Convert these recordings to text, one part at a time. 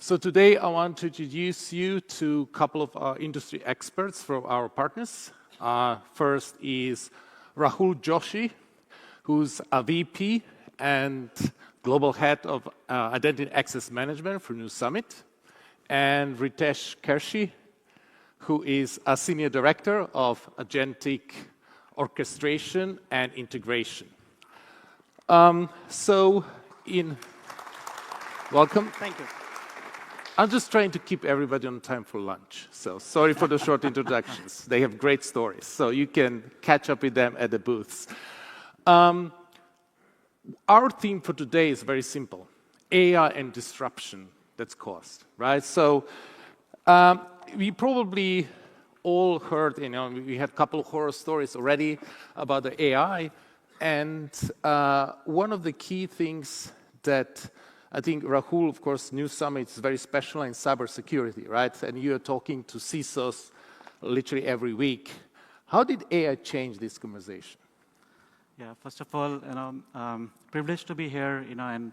So today I want to introduce you to a couple of our industry experts from our partners. First is Rahul Joshi, who's a VP and Global Head of Identity Access Management for New Summit, and Ritesh Keshri, who is a Senior Director of Agentic Orchestration and Integration. Welcome. Thank you. I'm just trying to keep everybody on time for lunch, so sorry for the short introductions. They have great stories, so you can catch up with them at the booths. Our theme for today is very simple: AI and disruption that's caused, right? So we probably all heard, we had a couple of horror stories already about the AI, and one of the key things that I think Rahul, of course, New Summit is very special in cybersecurity, right? And you are talking to CISOs literally every week. How did AI change this conversation? Yeah, first of all, privileged to be here, and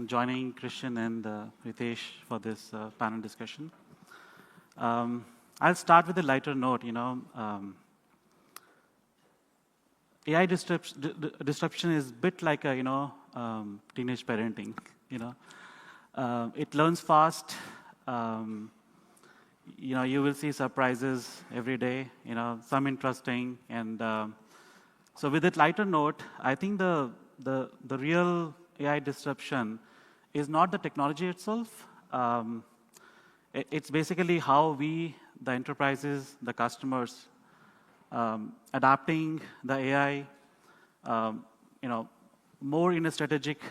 joining Kristian and Ritesh for this panel discussion. I'll start with a lighter note. AI disruption is a bit like a teenage parenting. It learns fast. You will see surprises every day. Some interesting, and so with that lighter note, I think the real AI disruption is not the technology itself. It's basically how we, the enterprises, the customers, adapting the AI, more in a strategic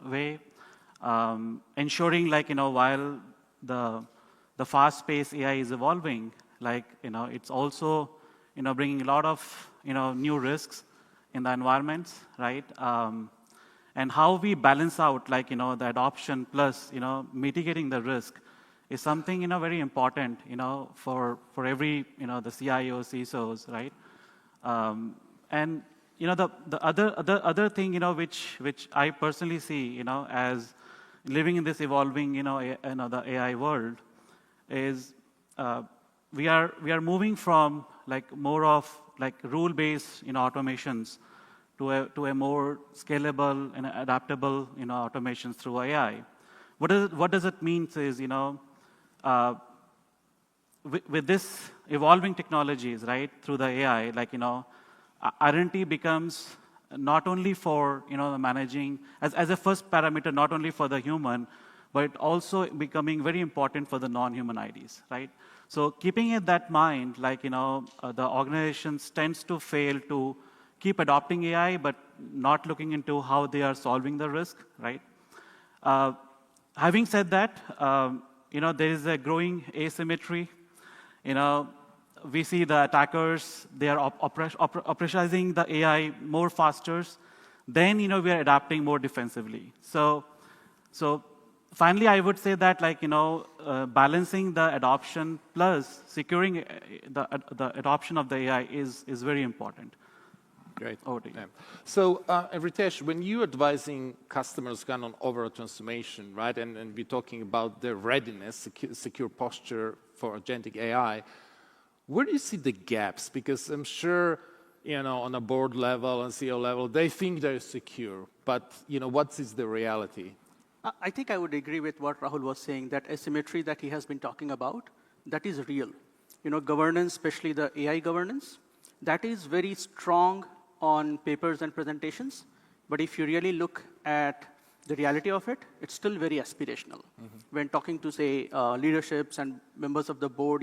way, ensuring while the fast-paced AI is evolving, it's also bringing a lot of new risks in the environments, right? And how we balance out the adoption plus mitigating the risk is something very important for every the CIOs, CISOs, right? And the other thing which I personally see as living in this evolving the AI world is we are moving from more of rule-based automations to a more scalable and adaptable automations through AI. What does it mean is with this evolving technologies, right, through the AI, identity becomes not only for managing as a first parameter, not only for the human, but also becoming very important for the non-human IDs, right? So keeping in that mind, the organizations tends to fail to keep adopting AI, but not looking into how they are solving the risk, right? Having said that, there is a growing asymmetry. We see the attackers, they are operationalizing the AI more faster. Then, we are adapting more defensively. So finally, I would say that, balancing the adoption plus securing the adoption of the AI is very important. Great. Yeah. So, Ritesh, when you're advising customers kind of overall transformation, right, and we're talking about their readiness, secure posture for agentic AI, where do you see the gaps? Because I'm sure, on a board level and CEO level, they think they're secure, but what is the reality? I think I would agree with what Rahul was saying, that asymmetry that he has been talking about, that is real. Governance, especially the AI governance, that is very strong on papers and presentations, but if you really look at the reality of it, it's still very aspirational. Mm-hmm. When talking to, say, leaderships and members of the board,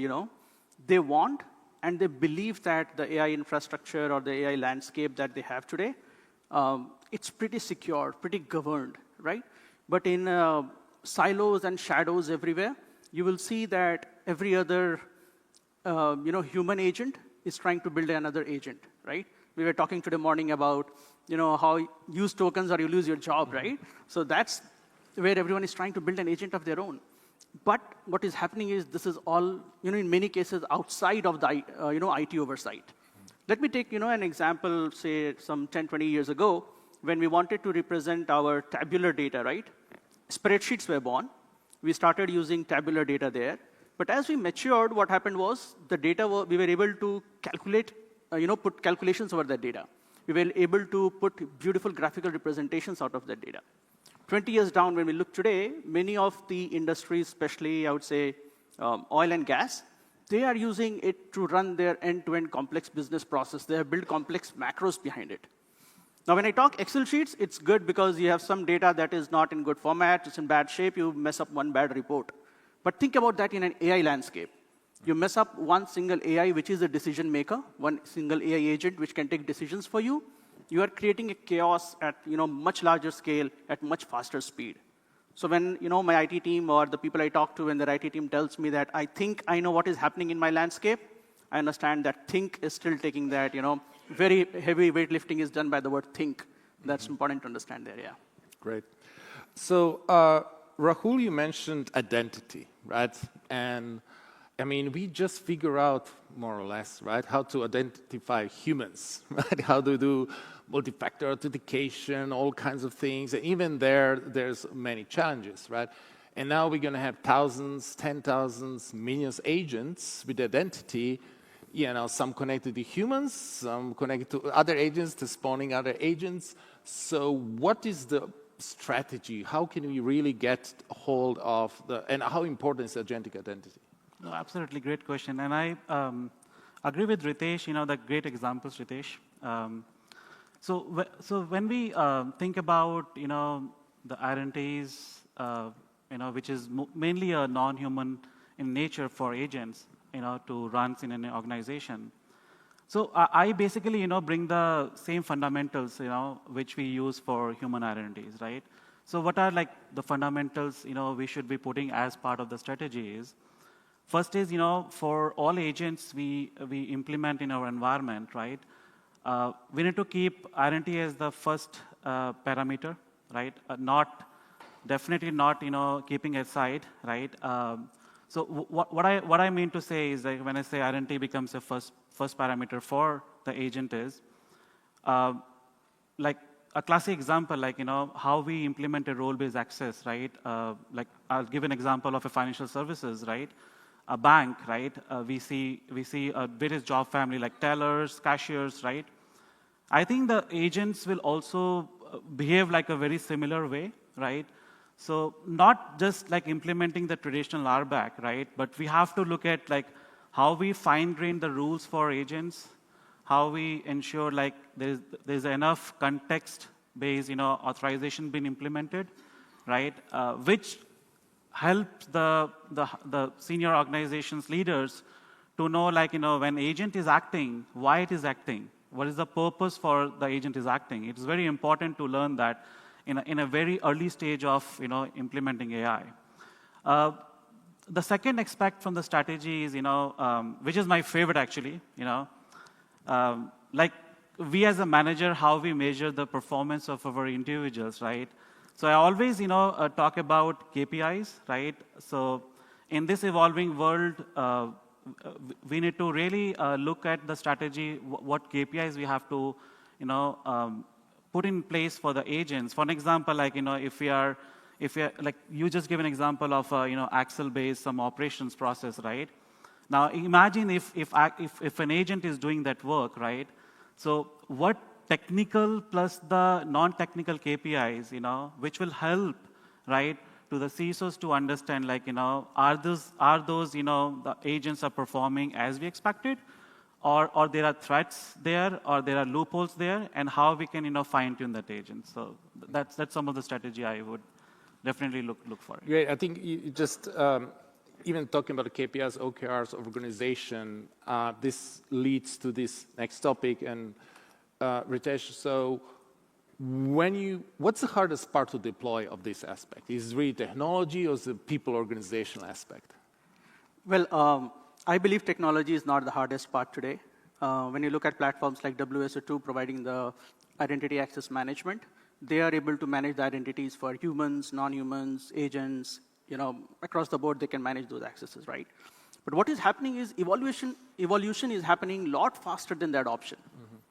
they want and they believe that the AI infrastructure or the AI landscape that they have today, it's pretty secure, pretty governed, right? But in silos and shadows everywhere, you will see that every other human agent is trying to build another agent, right? We were talking today morning about how use tokens or you lose your job, right? So that's where everyone is trying to build an agent of their own. But what is happening is this is all, in many cases, outside of the IT oversight. Let me take an example, say some 10, 20 years ago, when we wanted to represent our tabular data, right? Spreadsheets were born. We started using tabular data there. But as we matured, what happened was the data, we were able to calculate, put calculations over that data. We were able to put beautiful graphical representations out of that data. 20 years down, when we look today, many of the industries, especially, I would say, oil and gas, they are using it to run their end-to-end complex business process. They have built complex macros behind it. Now, when I talk Excel sheets, it's good because you have some data that is not in good format, it's in bad shape, you mess up one bad report. But think about that in an AI landscape. You mess up one single AI, which is a decision maker, one single AI agent which can take decisions for you. You are creating a chaos at much larger scale, at much faster speed. So when my IT team or the people I talk to, when their IT team tells me that I think I know what is happening in my landscape, I understand that think is still taking that, very heavy weightlifting is done by the word think. That's important to understand there, yeah. Great. So, Rahul, you mentioned identity, right? And I mean, we just figure out, more or less, right, how to identify humans, right? How to do multi-factor authentication, all kinds of things. And even there's many challenges, right? And now we're going to have thousands, 10,000s, millions agents with identity, some connected to humans, some connected to other agents, to spawning other agents. So what is the strategy? How can we really get a hold of and how important is agentic identity? No, absolutely, great question. And I agree with Ritesh, the great examples, Ritesh. So when we think about, the identities, which is mainly a non-human in nature for agents, to run in an organization. So I basically, bring the same fundamentals, which we use for human identities, right? So what are like the fundamentals, we should be putting as part of the strategy is, first is, for all agents we implement in our environment, right? We need to keep identity as the first parameter, right? Definitely not, keeping it aside, right? So what I mean to say is that when I say identity becomes a first parameter for the agent is, like a classic example, like, how we implement a role-based access, right? Like I'll give an example of a financial services, right? A bank, right? We see a various job family like tellers, cashiers, right? I think the agents will also behave like a very similar way, right? So not just like implementing the traditional RBAC, right? But we have to look at like how we fine-grain the rules for agents, how we ensure like there's enough context-based, authorization being implemented, right? Which helps the senior organizations leaders to know, like, when agent is acting, why it is acting, what is the purpose for the agent is acting. It's very important to learn that in a very early stage of, implementing AI. The second aspect from the strategy is, which is my favorite actually, like we as a manager, how we measure the performance of our individuals, right? So I always, talk about KPIs, right? So in this evolving world, we need to really look at the strategy, what KPIs we have to, put in place for the agents. For an example, like, if we are like, you just give an example of, Excel-based some operations process, right? Now imagine if an agent is doing that work, right? So what technical plus the non-technical KPIs, which will help, right, to the CISOs to understand, like, are those, the agents are performing as we expected, or there are threats there, or there are loopholes there, and how we can, fine-tune that agent. So that's some of the strategy I would definitely look for. Great. I think you just even talking about the KPIs, OKRs, organization, this leads to this next topic. And Ritesh, so what's the hardest part to deploy of this aspect? Is it really technology or is it people organizational aspect? Well, I believe technology is not the hardest part today. When you look at platforms like WSO2 providing the identity access management, they are able to manage the identities for humans, non-humans, agents, across the board, they can manage those accesses, right? But what is happening is evolution is happening a lot faster than the adoption,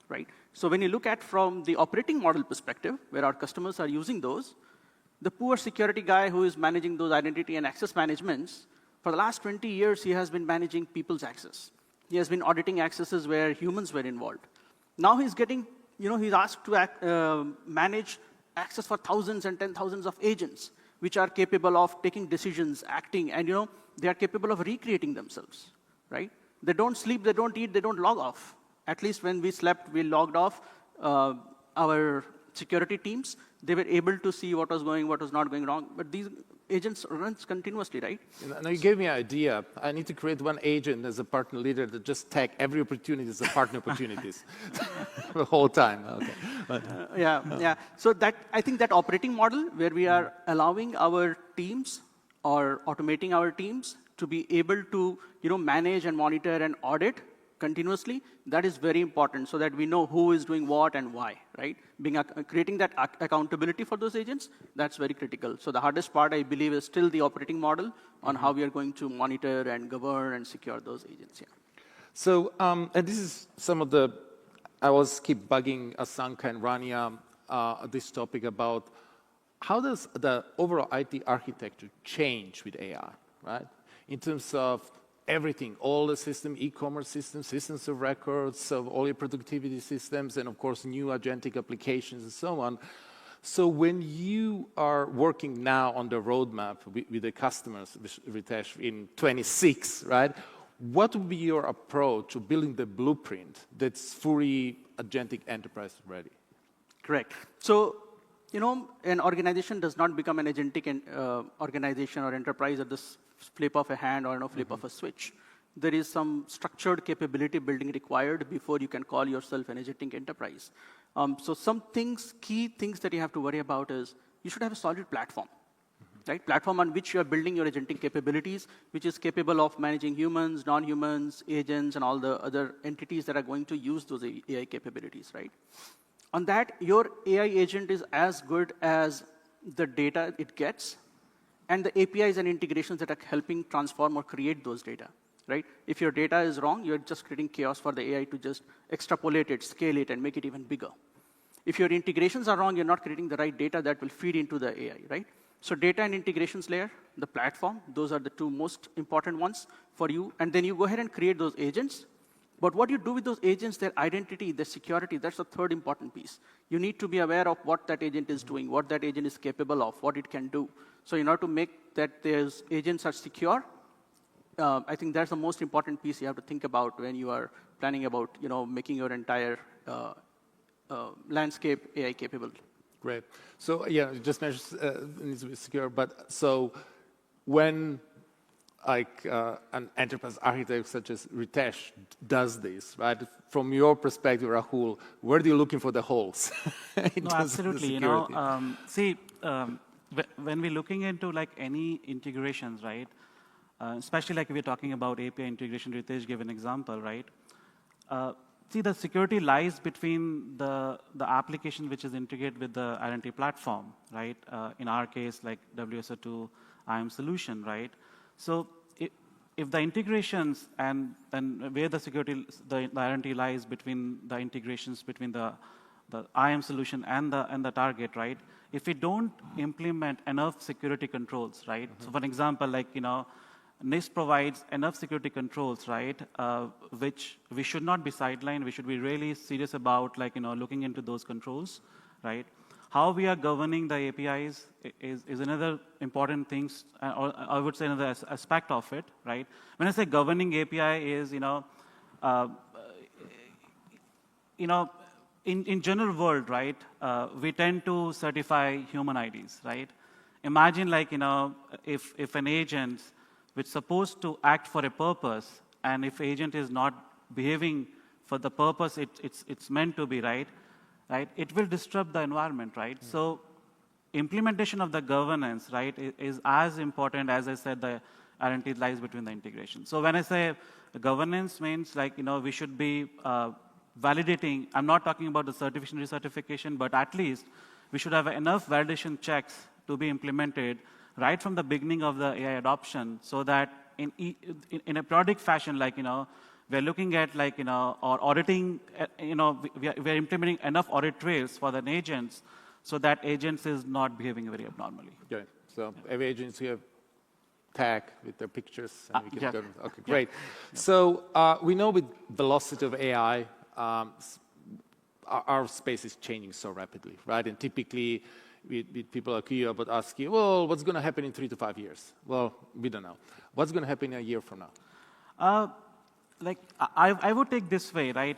right? So when you look at from the operating model perspective, where our customers are using those, The poor security guy who is managing those identity and access managements, for the last 20 years, he has been managing people's access. He has been auditing accesses where humans were involved. Now he's getting, he's asked to manage access for thousands and 10,000s of agents, which are capable of taking decisions, acting, and they are capable of recreating themselves, right? They don't sleep, they don't eat, they don't log off. At least when we slept, we logged off. Our security teams, they were able to see what was not going wrong. But these agents run continuously, right? Now you gave me an idea. I need to create one agent as a partner leader that just tag every opportunity as a partner opportunities the whole time. Okay. Yeah. So I think that operating model where we are allowing our teams or automating our teams to be able to manage and monitor and audit continuously, that is very important so that we know who is doing what and why, right? Creating that accountability for those agents, that's very critical. So the hardest part, I believe, is still the operating model on how we are going to monitor and govern and secure those agents, yeah. So, and this is some of I was keep bugging Asanka and Rania this topic about how does the overall IT architecture change with AI, right? In terms of everything, all the system, e-commerce systems, systems of records, so all your productivity systems, and of course, new agentic applications and so on. So when you are working now on the roadmap with the customers, Ritesh, in 26, right? What would be your approach to building the blueprint that's fully agentic enterprise ready? Correct. So, an organization does not become an agentic organization or enterprise at this flip of a hand or flip of a switch. There is some structured capability building required before you can call yourself an agentic enterprise. So some key things that you have to worry about is you should have a solid platform, right? Platform on which you are building your agentic capabilities, which is capable of managing humans, non-humans, agents, and all the other entities that are going to use those AI capabilities, right? On that, your AI agent is as good as the data it gets and the APIs and integrations that are helping transform or create those data, right? If your data is wrong, you're just creating chaos for the AI to just extrapolate it, scale it, and make it even bigger. If your integrations are wrong, you're not creating the right data that will feed into the AI, right? So data and integrations layer, the platform, those are the two most important ones for you. And then you go ahead and create those agents. But what you do with those agents, their identity, their security, that's the third important piece. You need to be aware of what that agent is doing, what that agent is capable of, what it can do. So in order to make that those agents are secure, I think that's the most important piece you have to think about when you are planning about making your entire landscape AI capable. Great. So yeah, you just mentioned it needs to be secure, but so when an enterprise architect such as Ritesh does this, right? From your perspective, Rahul, where are you looking for the holes? No, absolutely. When we're looking into any integrations, right? Especially if we're talking about API integration, Ritesh gave an example, right? The security lies between the application which is integrated with the identity platform, right? In our case, like WSO2 IAM solution, right? So if the integrations and where the security, the identity lies between the integrations between the IAM solution and the target, right? If we don't implement enough security controls, right? So for example, NIST provides enough security controls, right? Which we should not be sidelined. We should be really serious about, looking into those controls, right? How we are governing the APIs is another important thing, or I would say another aspect of it, right? When I say governing API is, in general world, right? We tend to certify human IDs, right? Imagine if an agent which is supposed to act for a purpose, and if agent is not behaving for the purpose it's meant to be, right? It will disrupt the environment, right? Yeah. So implementation of the governance, right, is as important as I said the identity lies between the integration. So when I say governance means we should be validating, I'm not talking about the certification, recertification, but at least we should have enough validation checks to be implemented right from the beginning of the AI adoption so that in a periodic fashion, we're looking at or auditing, we are implementing enough audit trails for the agents so that agents is not behaving very abnormally. Okay. So every agency have tag with their pictures, and we can yeah. go. Okay, great. So we know with velocity of AI, our space is changing so rapidly, right? And typically, with people like you, I would ask you, well, what's going to happen in 3 to 5 years? Well, we don't know. What's going to happen a year from now? Like I would take this way, right?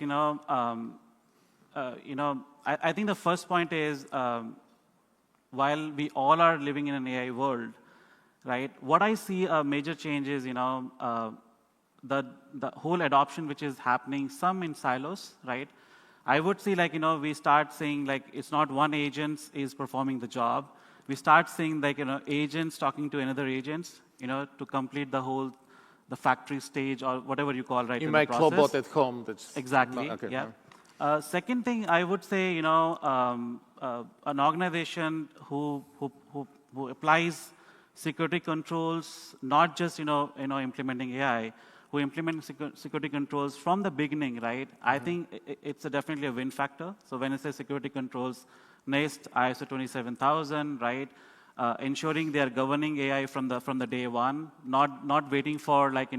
I think the first point is while we all are living in an AI world, right? What I see a major change is, the whole adoption which is happening, some in silos, right? I would see, like, we start saying, like, it's not one agent is performing the job. We start seeing, like, agents talking to another agents, to complete the factory stage or whatever you call, right? In my clobot at home. That's exactly. Okay, yeah. Second thing, I would say, an organization who applies security controls, not just implementing AI, who implement security controls from the beginning, right? I think it's definitely a win factor. So when I say security controls, NIST, ISO 27000, right? Ensuring they are governing AI from the day one, not waiting for, like,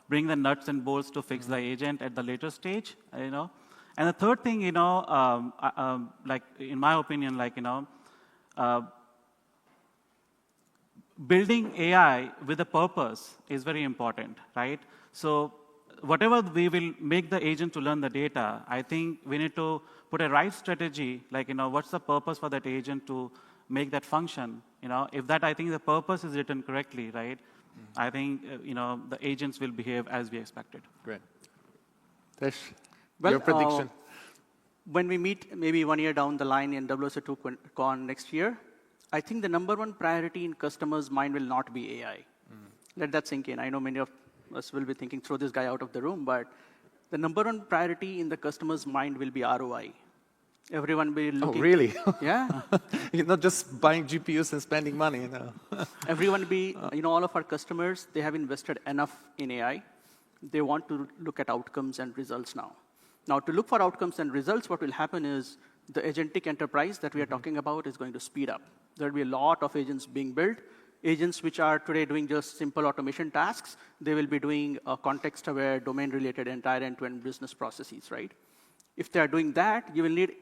bring the nuts and bolts to fix the agent at the later stage, And the third thing, like, in my opinion, like, building AI with a purpose is very important, right? So whatever we will make the agent to learn the data, I think we need to put a right strategy, like, what's the purpose for that agent to make that function? If that, I think the purpose is written correctly, right? I think, the agents will behave as we expected. Great. Tesh, Well, your prediction? When we meet maybe 1 year down the line in WSO2CON next year, I think the number one priority in customers' mind will not be AI. Let that sink in. I know many of us will be thinking, throw this guy out of the room, but the number one priority in the customer's mind will be ROI. Everyone will be looking. Oh, really? Yeah. You're not just buying GPUs and spending money, Everyone will be, all of our customers, they have invested enough in AI. They want to look at outcomes and results now. Now, to look for outcomes and results, what will happen is the agentic enterprise that we are talking about is going to speed up. There will be a lot of agents being built. Agents which are today doing just simple automation tasks, they will be doing context-aware, domain-related, entire end-to-end business processes, right? If they are doing that, you will need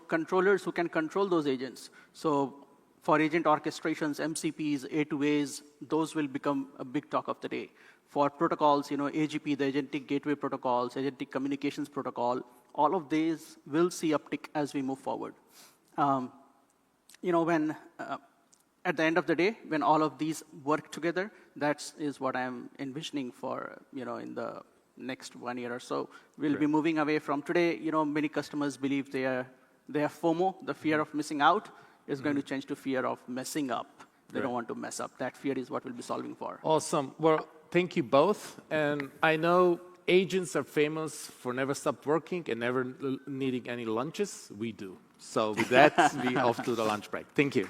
controllers who can control those agents. So for agent orchestrations, MCPs, A2As, those will become a big talk of the day. For protocols, AGP, the Agentic Gateway Protocols, Agentic Communications Protocol, all of these will see uptick as we move forward. When at the end of the day, when all of these work together, that is what I'm envisioning for, in the next 1 year or so. We'll be moving away from today. Many customers believe they have FOMO, the fear of missing out, is going to change to fear of messing up. They don't want to mess up. That fear is what we'll be solving for. Awesome. Well, thank you both. And I know agents are famous for never stop working and never needing any lunches. We do. So with that, we off to the lunch break. Thank you.